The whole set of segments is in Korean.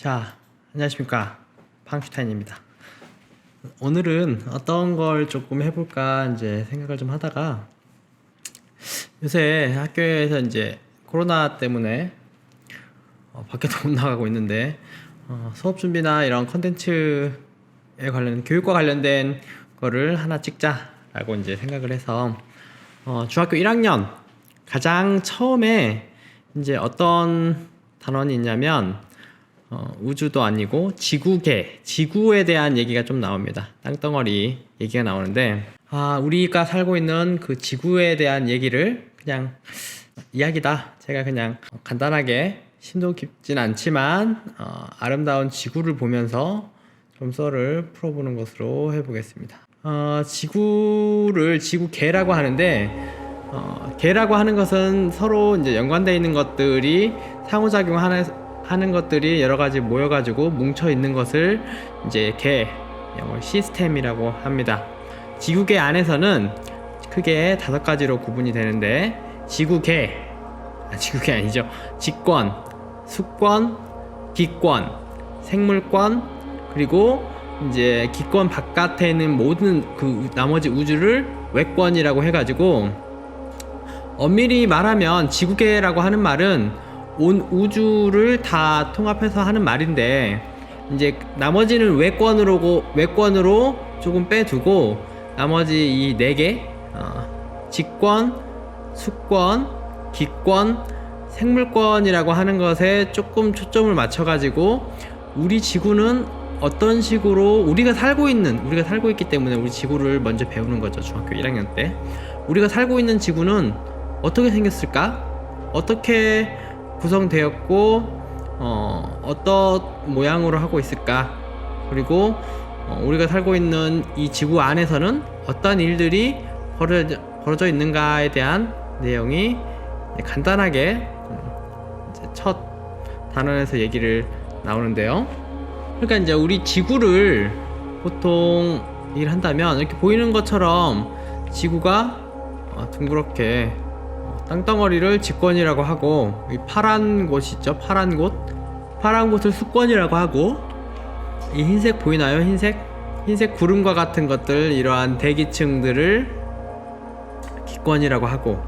자, 안녕하십니까. 팡슈타인입니다. 오늘은 어떤 걸 조금 해볼까 이제 생각을 좀 하다가 요새 학교에서 이제 코로나 때문에 밖에도 못 나가고 있는데 수업 준비나 이런 컨텐츠에 관련 교육과 관련된 거를 하나 찍자라고 이제 생각을 해서 중학교 1학년 가장 처음에 이제 어떤 단원이 있냐면 우주도 아니고 지구계, 지구에 대한 얘기가 좀 나옵니다. 땅덩어리 얘기가 나오는데 우리가 살고 있는 그 지구에 대한 얘기를 그냥 이야기다. 제가 그냥 간단하게 심도 깊진 않지만 아름다운 지구를 보면서 좀 썰을 풀어보는 것으로 해보겠습니다. 지구를 지구계라고 하는데 계라고 하는 것은 서로 이제 연관되어 있는 것들이 상호작용하는 것들이 여러 가지 모여가지고 뭉쳐 있는 것을 이제 계, 영어 시스템이라고 합니다. 지구계 안에서는 크게 5가지로 구분이 되는데 지구계 아니죠. 직권, 수권, 기권, 생물권, 그리고 이제 기권 바깥에 있는 모든 그 나머지 우주를 외권이라고 해가지고 엄밀히 말하면 지구계라고 하는 말은 온 우주를 다 통합해서 하는 말인데 이제 나머지는 외권으로 조금 빼두고 나머지 이 4개 직권, 수권, 기권, 생물권이라고 하는 것에 조금 초점을 맞춰가지고 우리 지구는 어떤 식으로 우리가 살고 있기 때문에 우리 지구를 먼저 배우는 거죠. 중학교 1학년 때 우리가 살고 있는 지구는 어떻게 생겼을까? 어떻게 구성되었고 어떤 모양으로 하고 있을까? 그리고 우리가 살고 있는 이 지구 안에서는 어떤 일들이 벌어져 있는가에 대한 내용이 간단하게 첫 단원에서 얘기를 나오는데요. 그러니까 이제 우리 지구를 보통 얘기를 한다면 이렇게 보이는 것처럼 지구가 둥그렇게 땅덩어리를 직권이라고 하고 이 파란 곳 있죠? 파란 곳을 수권이라고 하고 이 흰색 보이나요? 흰색 구름과 같은 것들 이러한 대기층들을 기권이라고 하고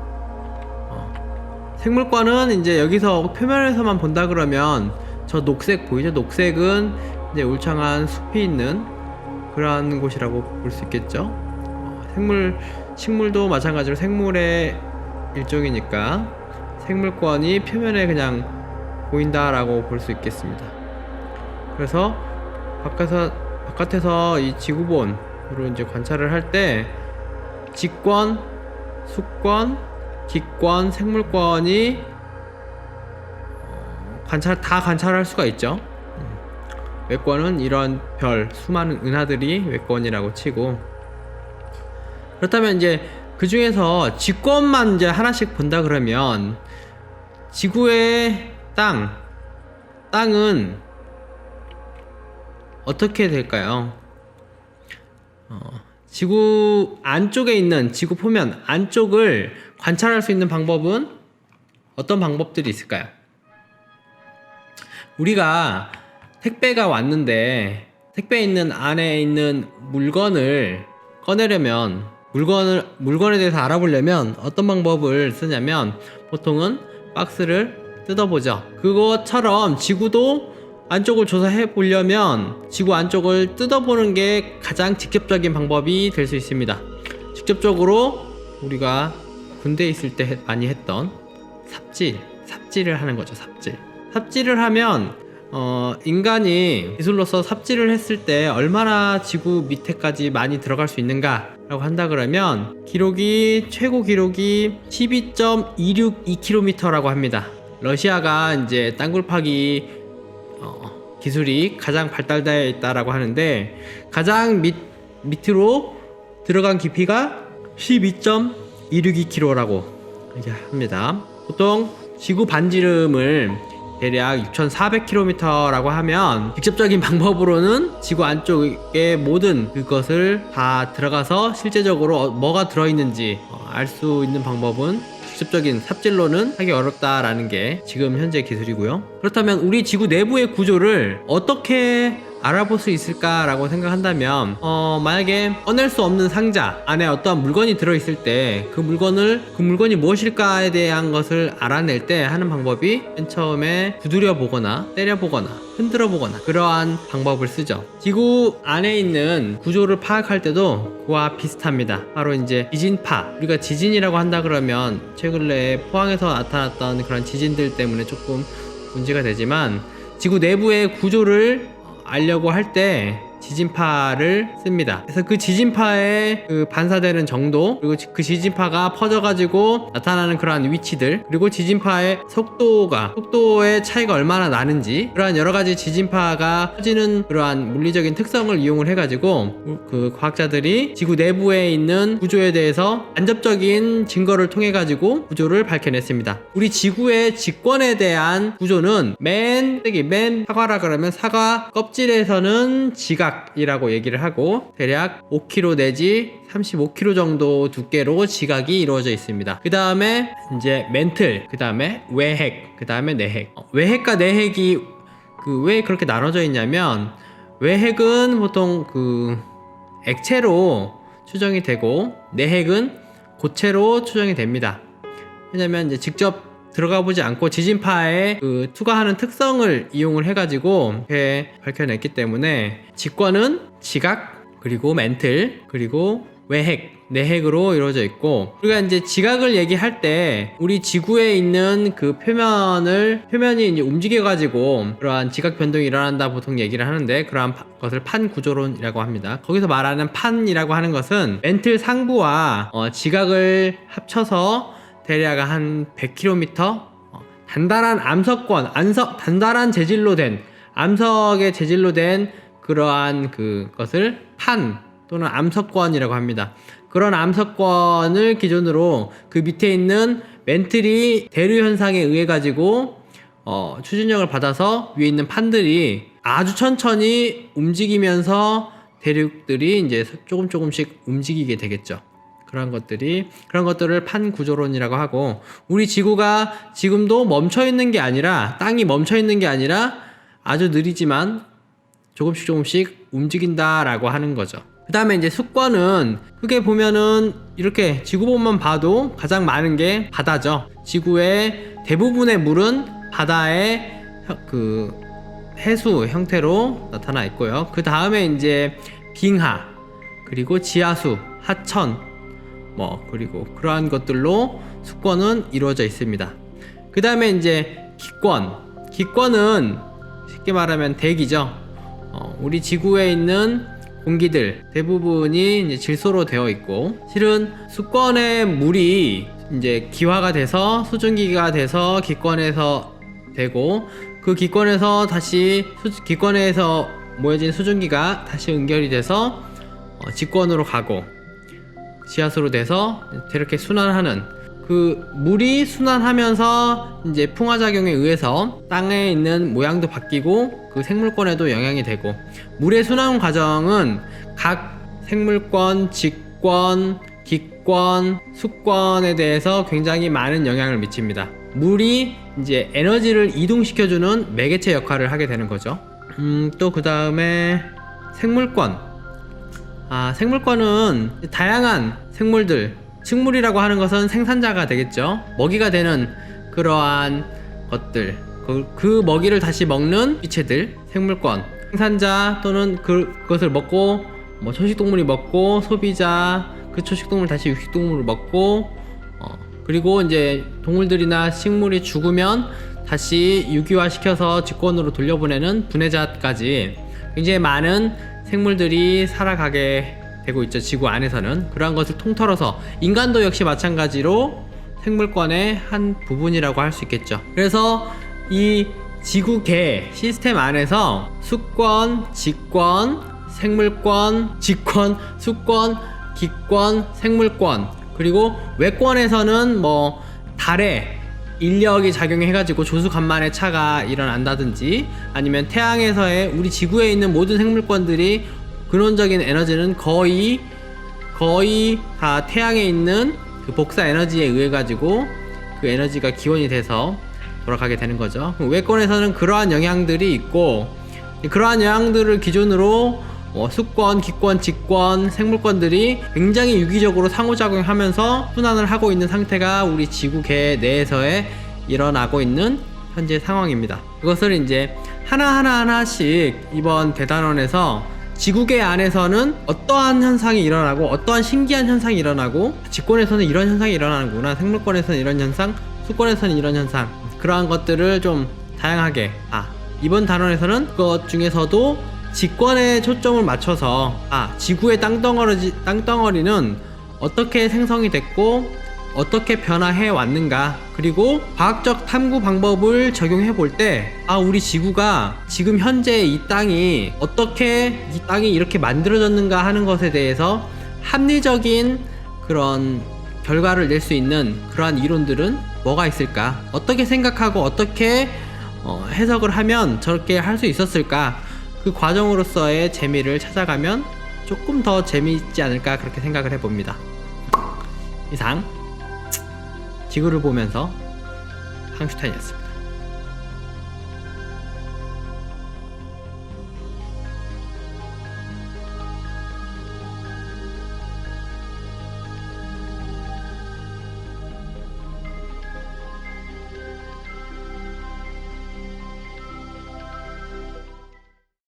생물권은 이제 여기서 표면에서만 본다 그러면 저 녹색 보이죠? 녹색은 이제 울창한 숲이 있는 그러한 곳이라고 볼 수 있겠죠. 식물도 마찬가지로 생물의 일종이니까 생물권이 표면에 그냥 보인다라고 볼 수 있겠습니다. 그래서 바깥에서 이 지구본으로 이제 관찰을 할 때 직권, 수권, 기권, 생물권이 다 관찰할 수가 있죠. 외권은 이런 수많은 은하들이 외권이라고 치고 그렇다면 이제 그 중에서 직권만 이제 하나씩 본다 그러면 지구의 땅은 어떻게 될까요? 지구 안쪽에 있는 지구 표면 안쪽을 관찰할 수 있는 방법은 어떤 방법들이 있을까요? 우리가 택배가 왔는데 택배에 있는 안에 있는 물건을 꺼내려면 물건에 대해서 알아보려면 어떤 방법을 쓰냐면 보통은 박스를 뜯어보죠. 그것처럼 지구도 안쪽을 조사해 보려면 지구 안쪽을 뜯어보는 게 가장 직접적인 방법이 될 수 있습니다. 직접적으로 우리가 군대에 있을 때 많이 했던 삽질을 하는 거죠. 삽질을 하면 인간이 기술로서 삽질을 했을 때 얼마나 지구 밑에까지 많이 들어갈 수 있는가 라고 한다 그러면 최고 기록이 12.262km라고 합니다. 러시아가 이제 땅굴 파기 기술이 가장 발달되어 있다라고 하는데 가장 밑으로 들어간 깊이가 12.262km라고 얘기합니다. 보통 지구 반지름을 대략 6,400km라고 하면 직접적인 방법으로는 지구 안쪽에 모든 그것을 다 들어가서 실제적으로 뭐가 들어있는지 알 수 있는 방법은 직접적인 삽질로는 하기 어렵다라는 게 지금 현재 기술이고요. 그렇다면 우리 지구 내부의 구조를 어떻게 알아볼 수 있을까라고 생각한다면 만약에 꺼낼 수 없는 상자 안에 어떠한 물건이 들어있을 때 그 물건이 무엇일까에 대한 것을 알아낼 때 하는 방법이 맨 처음에 두드려 보거나 때려 보거나 흔들어 보거나 그러한 방법을 쓰죠. 지구 안에 있는 구조를 파악할 때도 그와 비슷합니다. 바로 이제 지진파, 우리가 지진이라고 한다 그러면 최근에 포항에서 나타났던 그런 지진들 때문에 조금 문제가 되지만 지구 내부의 구조를 알려고 할 때 지진파를 씁니다. 그래서 그 지진파에 그 반사되는 정도, 그리고 그 지진파가 퍼져가지고 나타나는 그러한 위치들, 그리고 지진파의 속도의 차이가 얼마나 나는지, 그러한 여러가지 지진파가 퍼지는 그러한 물리적인 특성을 이용을 해가지고 그 과학자들이 지구 내부에 있는 구조에 대해서 간접적인 증거를 통해가지고 구조를 밝혀냈습니다. 우리 지구의 직권에 대한 구조는 맨 사과라 그러면 사과 껍질에서는 지각이라고 얘기를 하고 대략 5km 내지 35km 정도 두께로 지각이 이루어져 있습니다. 그 다음에 이제 멘틀, 그 다음에 외핵, 그 다음에 내핵. 외핵과 내핵이 왜 그렇게 나눠져 있냐면, 외핵은 보통 액체로 추정이 되고 내핵은 고체로 추정이 됩니다. 왜냐면 이제 직접 들어가 보지 않고 지진파에 투과하는 특성을 이용을 해가지고 이렇게 밝혀냈기 때문에 직권은 지각, 그리고 멘틀, 그리고 외핵, 내핵으로 이루어져 있고, 우리가 이제 지각을 얘기할 때 우리 지구에 있는 그 표면이 이제 움직여가지고 그러한 지각 변동이 일어난다 보통 얘기를 하는데, 그러한 것을 판 구조론이라고 합니다. 거기서 말하는 판이라고 하는 것은 멘틀 상부와 지각을 합쳐서 대략 한 100km 단단한 단단한 재질로 된 암석의 재질로 된 그러한 그것을 판 또는 암석권이라고 합니다. 그런 암석권을 기준으로 그 밑에 있는 멘틀이 대류 현상에 의해 가지고 추진력을 받아서 위에 있는 판들이 아주 천천히 움직이면서 대륙들이 이제 조금씩 움직이게 되겠죠. 그런 것들을 판 구조론이라고 하고, 우리 지구가 지금도 멈춰있는 게 아니라, 땅이 멈춰있는 게 아니라 아주 느리지만 조금씩 움직인다라고 하는 거죠. 그 다음에 이제 수권은 크게 보면은 이렇게 지구본만 봐도 가장 많은 게 바다죠. 지구의 대부분의 물은 바다의 해수 형태로 나타나 있고요. 그 다음에 이제 빙하, 그리고 지하수, 하천, 그리고 그러한 것들로 수권은 이루어져 있습니다. 그 다음에 이제 기권은 쉽게 말하면 대기죠. 우리 지구에 있는 공기들 대부분이 이제 질소로 되어 있고, 실은 수권의 물이 이제 기화가 돼서 수증기가 돼서 기권에서 되고, 그 기권에서 모여진 수증기가 다시 응결이 돼서 직권으로 가고, 지하수로 돼서 이렇게 순환하는, 그 물이 순환하면서 이제 풍화작용에 의해서 땅에 있는 모양도 바뀌고 그 생물권에도 영향이 되고, 물의 순환 과정은 각 생물권, 직권, 기권, 수권에 대해서 굉장히 많은 영향을 미칩니다. 물이 이제 에너지를 이동시켜주는 매개체 역할을 하게 되는 거죠. 또 그 다음에 생물권은 다양한 생물들, 식물이라고 하는 것은 생산자가 되겠죠. 먹이가 되는 그러한 것들, 그 먹이를 다시 먹는 기체들, 생물권, 생산자 또는 그것을 먹고 초식동물이 먹고 소비자, 그 초식동물 다시 육식동물을 먹고, 그리고 이제 동물들이나 식물이 죽으면 다시 유기화시켜서 직권으로 돌려보내는 분해자까지 굉장히 많은 생물들이 살아가게 되고 있죠. 지구 안에서는 그러한 것을 통틀어서 인간도 역시 마찬가지로 생물권의 한 부분이라고 할 수 있겠죠. 그래서 이 지구계 시스템 안에서 수권, 직권, 생물권, 직권, 수권, 기권, 생물권, 그리고 외권에서는 달에 인력이 작용해가지고 조수간만의 차가 일어난다든지, 아니면 태양에서의 우리 지구에 있는 모든 생물권들이 근원적인 에너지는 거의 다 태양에 있는 그 복사 에너지에 의해 가지고 그 에너지가 기원이 돼서 돌아가게 되는 거죠. 외권에서는 그러한 영향들이 있고, 그러한 영향들을 기준으로 수권, 기권, 직권, 생물권들이 굉장히 유기적으로 상호작용하면서 순환을 하고 있는 상태가 우리 지구계 내에서의 일어나고 있는 현재 상황입니다. 그것을 이제 하나씩 이번 대단원에서 지구계 안에서는 어떠한 현상이 일어나고 어떠한 신기한 현상이 일어나고, 직권에서는 이런 현상이 일어나는구나, 생물권에서는 이런 현상, 수권에서는 이런 현상, 그러한 것들을 좀 다양하게, 이번 단원에서는 그것 중에서도 직권에 초점을 맞춰서 지구의 땅덩어리는 어떻게 생성이 됐고 어떻게 변화해 왔는가, 그리고 과학적 탐구 방법을 적용해 볼 때 우리 지구가 지금 현재 이 땅이 어떻게 이 땅이 이렇게 만들어졌는가 하는 것에 대해서 합리적인 그런 결과를 낼 수 있는 그러한 이론들은 뭐가 있을까, 어떻게 생각하고 어떻게 해석을 하면 저렇게 할 수 있었을까, 그 과정으로서의 재미를 찾아가면 조금 더 재미있지 않을까, 그렇게 생각을 해봅니다. 이상 지구를 보면서 항슈타인이었습니다.